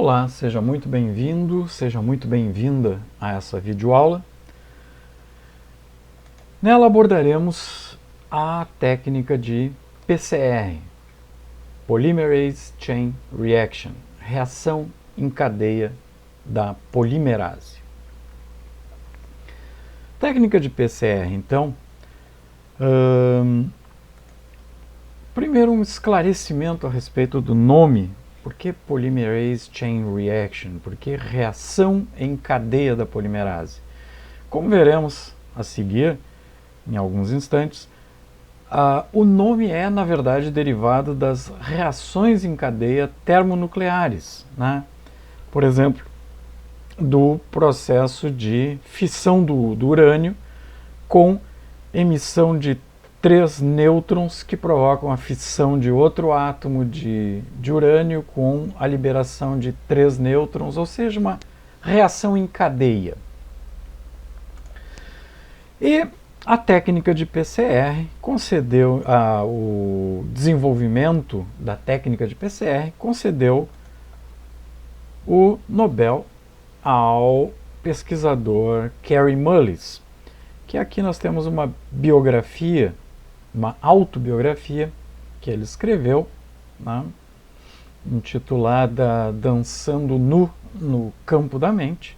Olá, seja muito bem-vindo, seja muito bem-vinda a essa videoaula. Nela abordaremos a técnica de PCR, Polymerase Chain Reaction, reação em cadeia da polimerase. Técnica de PCR, então, primeiro um esclarecimento a respeito do nome. Por que Polymerase Chain Reaction? Por que reação em cadeia da polimerase? Como veremos a seguir, em alguns instantes, o nome é, na verdade, derivado das reações em cadeia termonucleares, né? Por exemplo, do processo de fissão do urânio com emissão de 3 nêutrons que provocam a fissão de outro átomo de urânio com a liberação de 3 nêutrons, ou seja, uma reação em cadeia. E a técnica de PCR concedeu, o desenvolvimento da técnica de PCR concedeu o Nobel ao pesquisador Kary Mullis, que aqui nós temos uma biografia, uma autobiografia que ele escreveu, né, intitulada Dançando Nu no Campo da Mente,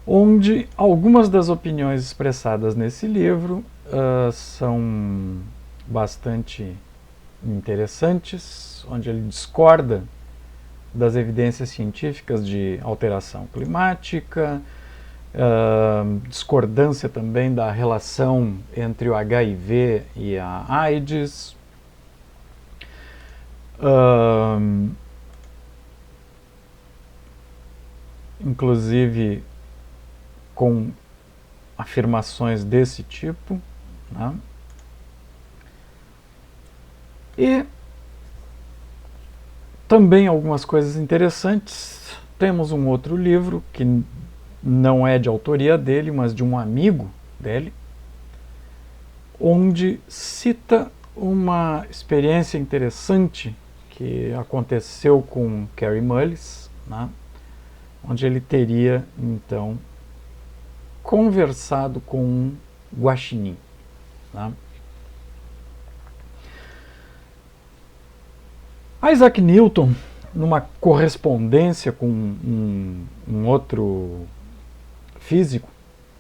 onde algumas das opiniões expressadas nesse livro são bastante interessantes, onde ele discorda das evidências científicas de alteração climática, discordância também da relação entre o HIV e a AIDS, inclusive com afirmações desse tipo, né? E também algumas coisas interessantes. Temos um outro livro que não é de autoria dele, mas de um amigo dele, onde cita uma experiência interessante que aconteceu com Kary Mullis, né? Onde ele teria, então, conversado com um guaxinim, né? Isaac Newton, numa correspondência com um outro físico,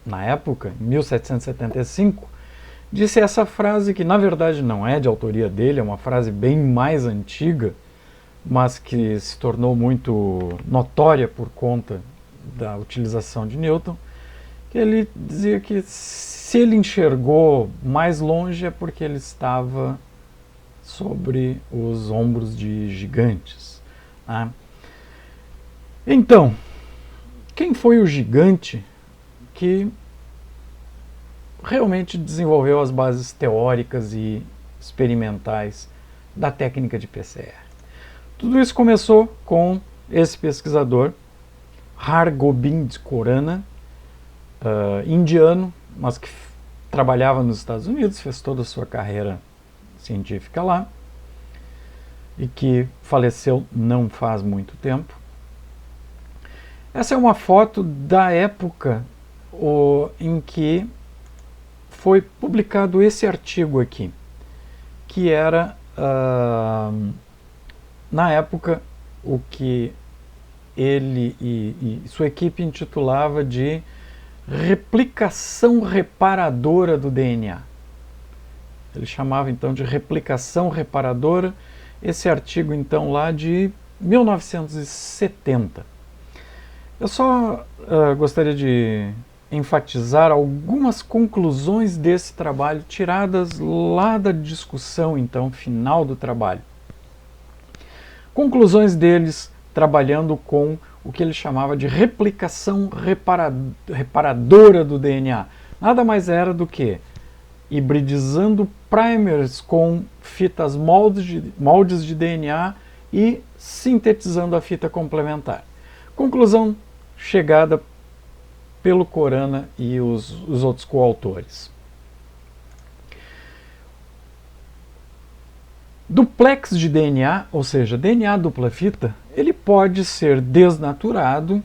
na época, em 1775, disse essa frase que, na verdade, não é de autoria dele, é uma frase bem mais antiga, mas que se tornou muito notória por conta da utilização de Newton, que ele dizia que se ele enxergou mais longe é porque ele estava sobre os ombros de gigantes, né? Então, quem foi o gigante que realmente desenvolveu as bases teóricas e experimentais da técnica de PCR? Tudo isso começou com esse pesquisador, Har Gobind Khorana, indiano, mas que trabalhava nos Estados Unidos, fez toda a sua carreira científica lá, e que faleceu não faz muito tempo. Essa é uma foto da época em que foi publicado esse artigo aqui, que era, na época, o que ele e sua equipe intitulava de replicação reparadora do DNA. Ele chamava então de replicação reparadora, esse artigo então lá de 1970. Eu só gostaria de enfatizar algumas conclusões desse trabalho tiradas lá da discussão então final do trabalho. Conclusões deles trabalhando com o que ele chamava de replicação reparadora do DNA. Nada mais era do que hibridizando primers com fitas moldes de DNA e sintetizando a fita complementar. Conclusão chegada pelo Khorana e os outros coautores. Duplex de DNA, ou seja, DNA dupla fita, ele pode ser desnaturado,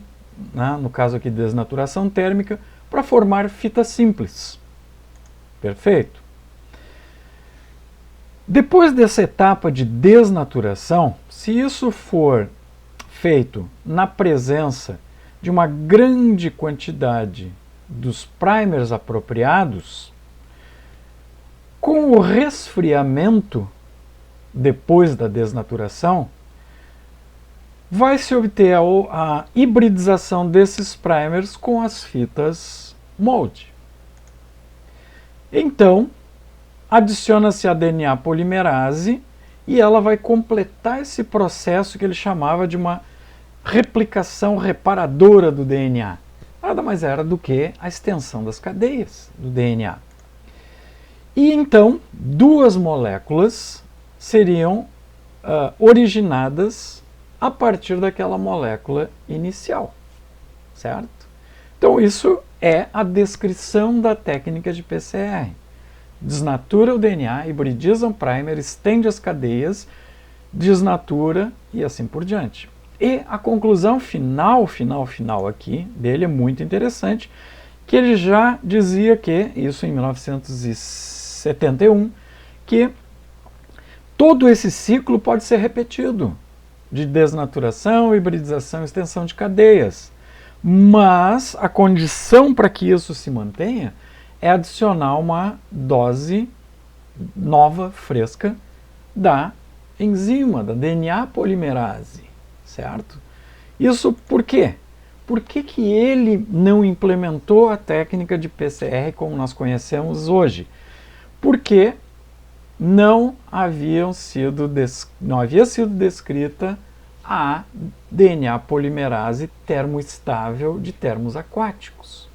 né, no caso aqui desnaturação térmica, para formar fita simples. Perfeito? Depois dessa etapa de desnaturação, se isso for feito na presença de uma grande quantidade dos primers apropriados, com o resfriamento depois da desnaturação, vai se obter a hibridização desses primers com as fitas mold. Então, adiciona-se a DNA polimerase e ela vai completar esse processo que ele chamava de uma replicação reparadora do DNA. Nada mais era do que a extensão das cadeias do DNA. E então, duas moléculas seriam originadas a partir daquela molécula inicial, certo? Então, isso é a descrição da técnica de PCR. Desnatura o DNA, hibridiza um primer, estende as cadeias, desnatura e assim por diante. E a conclusão final aqui dele é muito interessante, que ele já dizia que, isso em 1971, que todo esse ciclo pode ser repetido, de desnaturação, hibridização, extensão de cadeias. Mas a condição para que isso se mantenha é adicionar uma dose nova, fresca, da enzima, da DNA polimerase, certo? Isso por quê? Por que que ele não implementou a técnica de PCR como nós conhecemos hoje? Porque não havia sido descrita a DNA polimerase termoestável de termos aquáticos.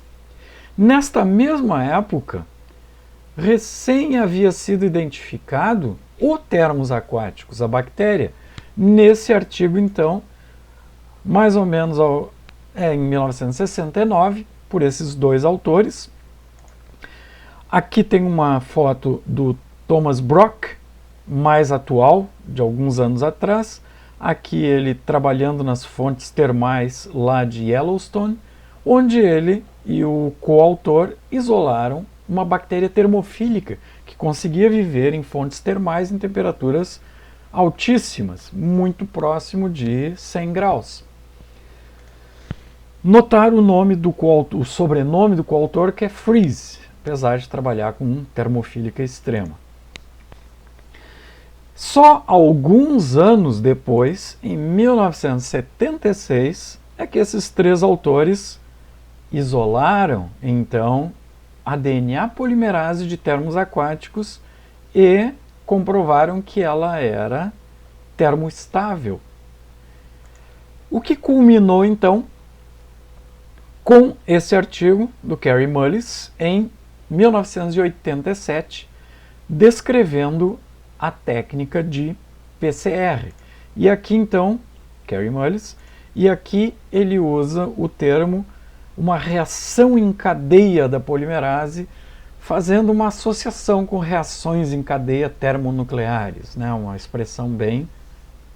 Nesta mesma época, recém havia sido identificado o termos aquáticos, a bactéria. Nesse artigo, então, mais ou menos em 1969, por esses dois autores. Aqui tem uma foto do Thomas Brock, mais atual, de alguns anos atrás. Aqui ele trabalhando nas fontes termais lá de Yellowstone, onde ele e o coautor isolaram uma bactéria termofílica que conseguia viver em fontes termais em temperaturas altíssimas, muito próximo de 100 graus. Notar o nome do coautor, o sobrenome do coautor, que é Freeze, apesar de trabalhar com termofílica extrema. Só alguns anos depois, em 1976, é que esses três autores isolaram, então, a DNA polimerase de termos aquáticos e comprovaram que ela era termoestável. O que culminou, então, com esse artigo do Kary Mullis em 1987, descrevendo a técnica de PCR. E aqui, então, Kary Mullis, e aqui ele usa o termo uma reação em cadeia da polimerase, fazendo uma associação com reações em cadeia termonucleares, né? Uma expressão bem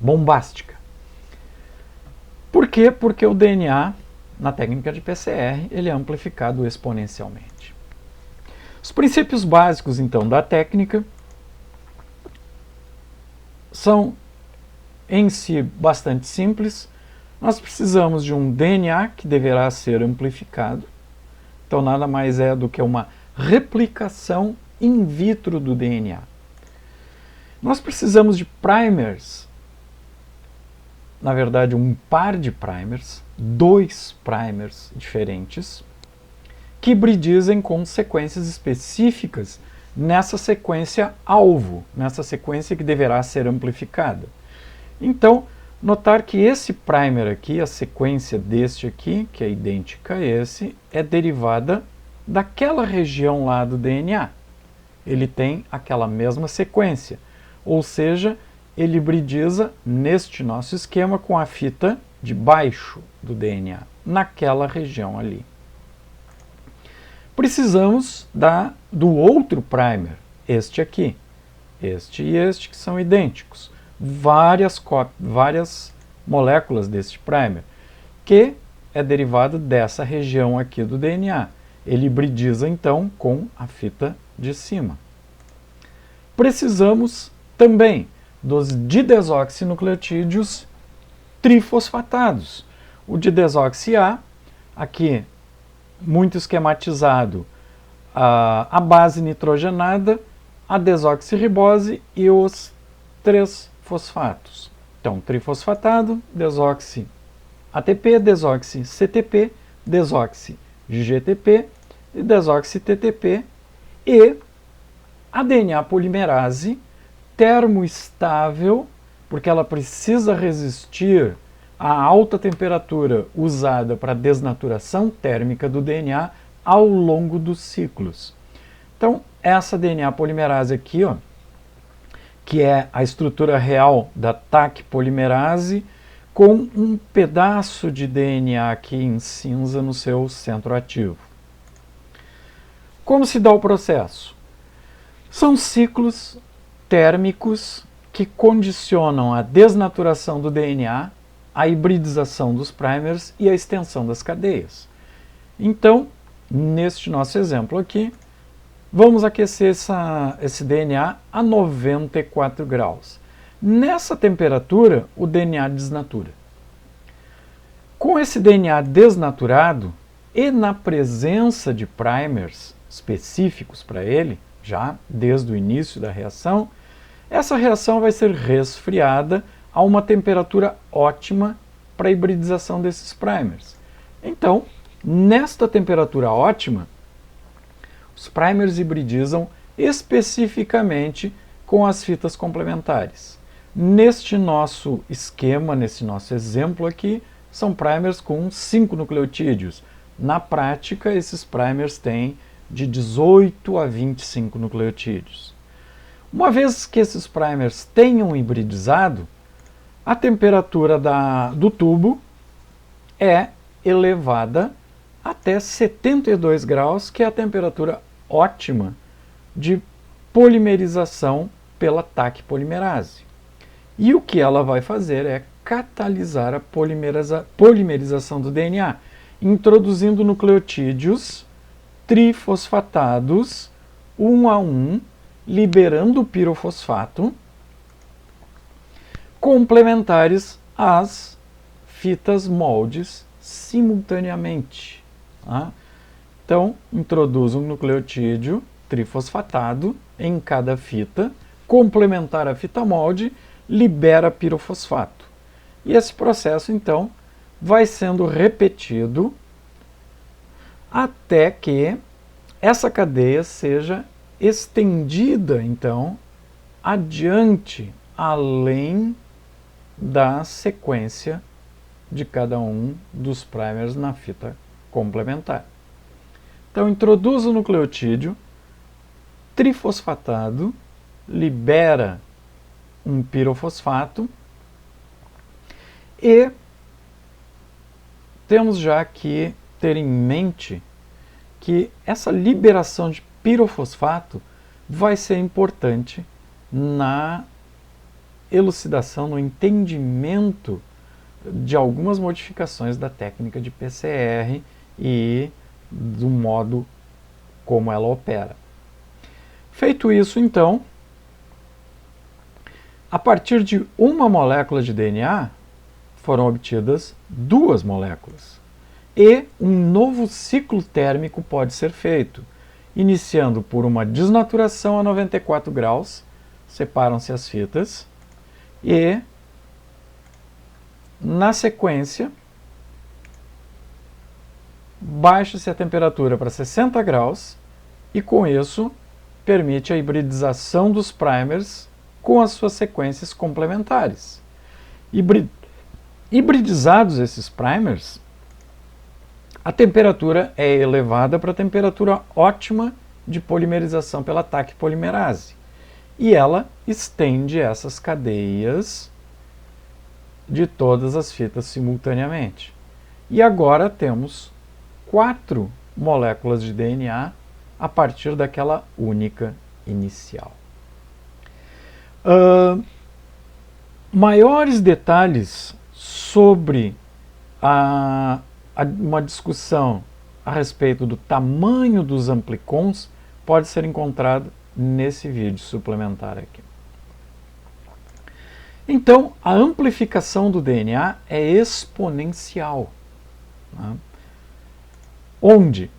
bombástica. Por quê? Porque o DNA, na técnica de PCR, ele é amplificado exponencialmente. Os princípios básicos, então, da técnica são, em si, bastante simples. Nós precisamos de um DNA que deverá ser amplificado. Então, nada mais é do que uma replicação in vitro do DNA. Nós precisamos de primers, na verdade, um par de primers, dois primers diferentes, que hibridizem com sequências específicas nessa sequência alvo, nessa sequência que deverá ser amplificada. Então, notar que esse primer aqui, a sequência deste aqui, que é idêntica a esse, é derivada daquela região lá do DNA. Ele tem aquela mesma sequência, ou seja, ele hibridiza neste nosso esquema com a fita de baixo do DNA, naquela região ali. Precisamos do outro primer, este aqui, este e este, que são idênticos. Várias moléculas deste primer, que é derivado dessa região aqui do DNA. Ele hibridiza então com a fita de cima. Precisamos também dos didesoxinucleotídeos trifosfatados. O didesoxi A, aqui muito esquematizado, a base nitrogenada, a desoxirribose e os 3 fosfatos. Então, trifosfatado, desoxi ATP, desoxi CTP, desoxi GTP e desoxi TTP, e a DNA polimerase termoestável, porque ela precisa resistir à alta temperatura usada para a desnaturação térmica do DNA ao longo dos ciclos. Então, essa DNA polimerase aqui, ó, que é a estrutura real da Taq polimerase, com um pedaço de DNA aqui em cinza no seu centro ativo. Como se dá o processo? São ciclos térmicos que condicionam a desnaturação do DNA, a hibridização dos primers e a extensão das cadeias. Então, neste nosso exemplo aqui, vamos aquecer esse DNA a 94 graus. Nessa temperatura, o DNA desnatura. Com esse DNA desnaturado e na presença de primers específicos para ele, já desde o início da reação, essa reação vai ser resfriada a uma temperatura ótima para a hibridização desses primers. Então, nesta temperatura ótima, os primers hibridizam especificamente com as fitas complementares. Neste nosso esquema, nesse nosso exemplo aqui, são primers com 5 nucleotídeos. Na prática, esses primers têm de 18 a 25 nucleotídeos. Uma vez que esses primers tenham hibridizado, a temperatura do tubo é elevada até 72 graus, que é a temperatura ótima de polimerização pela Taq polimerase. E o que ela vai fazer é catalisar a polimerização do DNA, introduzindo nucleotídeos trifosfatados, um a um, liberando o pirofosfato, complementares às fitas moldes simultaneamente. Tá? Então, introduz um nucleotídeo trifosfatado em cada fita, complementar à fita molde, libera pirofosfato. E esse processo, então, vai sendo repetido até que essa cadeia seja estendida, então, adiante, além da sequência de cada um dos primers na fita complementar. Então, introduz o nucleotídeo trifosfatado, libera um pirofosfato e temos já que ter em mente que essa liberação de pirofosfato vai ser importante na elucidação, no entendimento de algumas modificações da técnica de PCR e do modo como ela opera. Feito isso, então, a partir de uma molécula de DNA, foram obtidas 2 moléculas. E um novo ciclo térmico pode ser feito, iniciando por uma desnaturação a 94 graus, separam-se as fitas, e, na sequência, baixa-se a temperatura para 60 graus, e com isso permite a hibridização dos primers com as suas sequências complementares. Hibridizados esses primers, a temperatura é elevada para a temperatura ótima de polimerização pela Taq polimerase. E ela estende essas cadeias de todas as fitas simultaneamente. E agora temos 4 moléculas de DNA a partir daquela única inicial. Maiores detalhes sobre uma discussão a respeito do tamanho dos amplicons pode ser encontrado nesse vídeo suplementar aqui. Então, a amplificação do DNA é exponencial, né? Onde,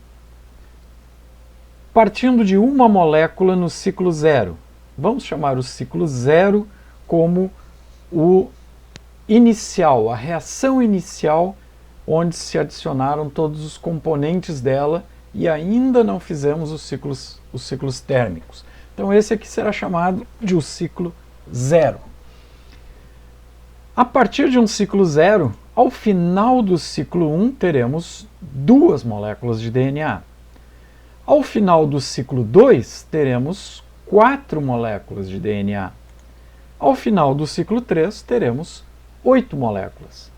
partindo de uma molécula no ciclo zero, vamos chamar o ciclo zero como o inicial, a reação inicial, onde se adicionaram todos os componentes dela e ainda não fizemos os ciclos térmicos. Então esse aqui será chamado de o ciclo zero. A partir de um ciclo zero, ao final do ciclo 1, teremos 2 moléculas de DNA. Ao final do ciclo 2, teremos 4 moléculas de DNA. Ao final do ciclo 3, teremos 8 moléculas.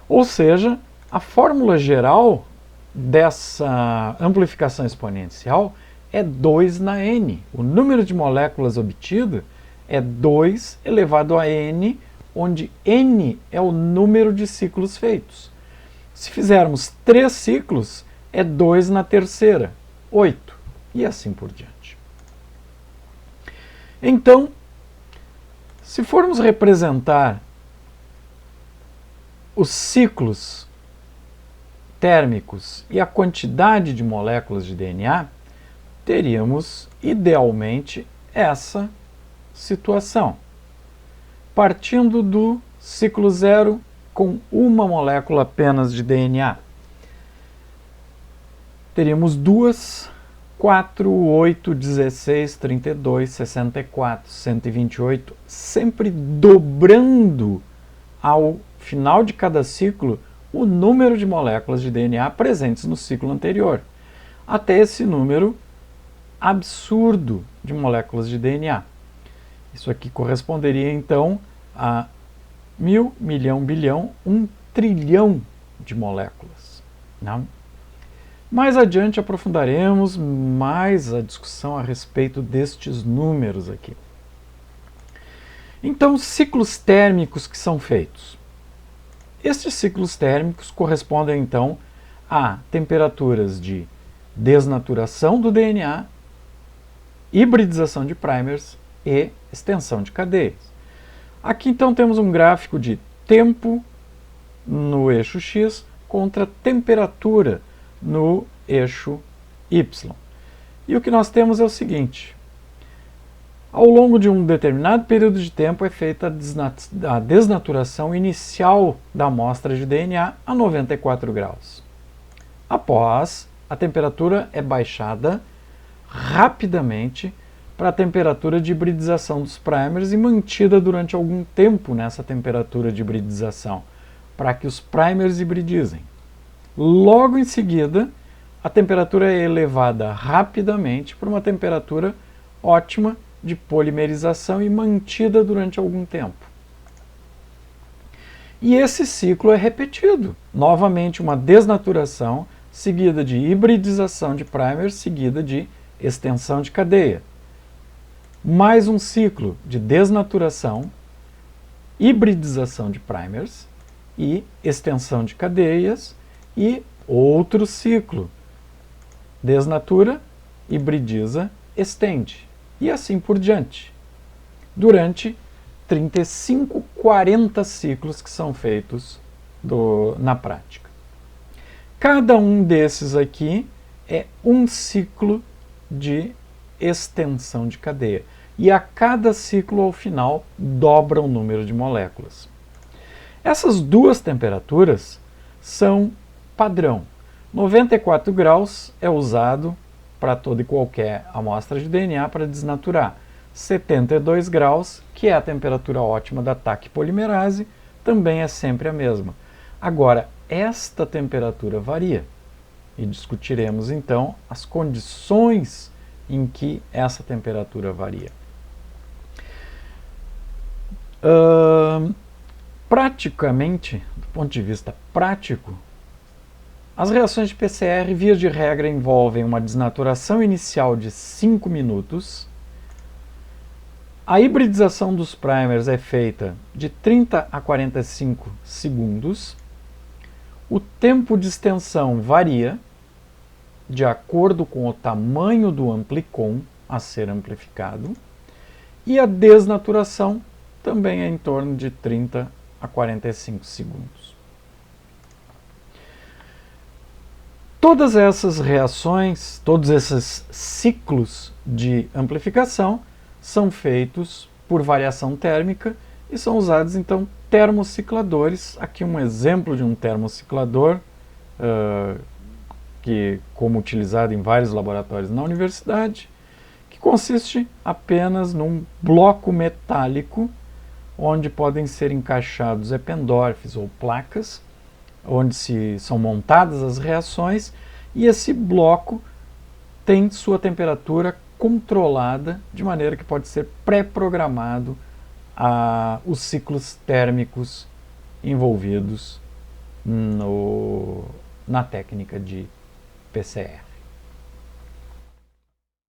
Ou seja, a fórmula geral dessa amplificação exponencial é 2 na n. O número de moléculas obtido é 2 elevado a n, onde n é o número de ciclos feitos. Se fizermos 3 ciclos, é 2 na terceira, 8, e assim por diante. Então, se formos representar os ciclos térmicos e a quantidade de moléculas de DNA, teríamos, idealmente, essa situação. Partindo do ciclo zero com uma molécula apenas de DNA. Teríamos 2, 4, 8, 16, 32, 64, 128, sempre dobrando ao final de cada ciclo o número de moléculas de DNA presentes no ciclo anterior, até esse número absurdo de moléculas de DNA. Isso aqui corresponderia então a 1000, milhão, bilhão, 1 trilhão de moléculas, não? Mais adiante aprofundaremos mais a discussão a respeito destes números aqui. Então, ciclos térmicos que são feitos. Estes ciclos térmicos correspondem, então, a temperaturas de desnaturação do DNA, hibridização de primers e extensão de cadeias. Aqui, então, temos um gráfico de tempo no eixo X contra temperatura no eixo Y. E o que nós temos é o seguinte: ao longo de um determinado período de tempo é feita a desnaturação inicial da amostra de DNA a 94 graus. Após, a temperatura é baixada rapidamente para a temperatura de hibridização dos primers e mantida durante algum tempo nessa temperatura de hibridização, para que os primers hibridizem. Logo em seguida, a temperatura é elevada rapidamente para uma temperatura ótima de polimerização e mantida durante algum tempo. E esse ciclo é repetido. Novamente, uma desnaturação, seguida de hibridização de primers, seguida de extensão de cadeia. Mais um ciclo de desnaturação, hibridização de primers e extensão de cadeias, e outro ciclo. Desnatura, hibridiza, estende. E assim por diante. Durante 35, 40 ciclos que são feitos na prática. Cada um desses aqui é um ciclo de extensão de cadeia. E a cada ciclo, ao final, dobra o número de moléculas. Essas duas temperaturas são padrão. 94 graus é usado para toda e qualquer amostra de DNA para desnaturar. 72 graus, que é a temperatura ótima da TAC polimerase, também é sempre a mesma. Agora, esta temperatura varia e discutiremos então as condições em que essa temperatura varia. Praticamente, do ponto de vista prático, as reações de PCR, via de regra, envolvem uma desnaturação inicial de 5 minutos, A hibridização dos primers é feita de 30 a 45 segundos. O tempo de extensão varia de acordo com o tamanho do amplicon a ser amplificado. E a desnaturação também é em torno de 30 a 45 segundos. Todas essas reações, todos esses ciclos de amplificação são feitos por variação térmica e são usados então termocicladores. Aqui um exemplo de um termociclador como utilizado em vários laboratórios na universidade, que consiste apenas num bloco metálico onde podem ser encaixados Eppendorfs ou placas, onde são montadas as reações, e esse bloco tem sua temperatura controlada, de maneira que pode ser pré-programado os ciclos térmicos envolvidos na técnica de PCR.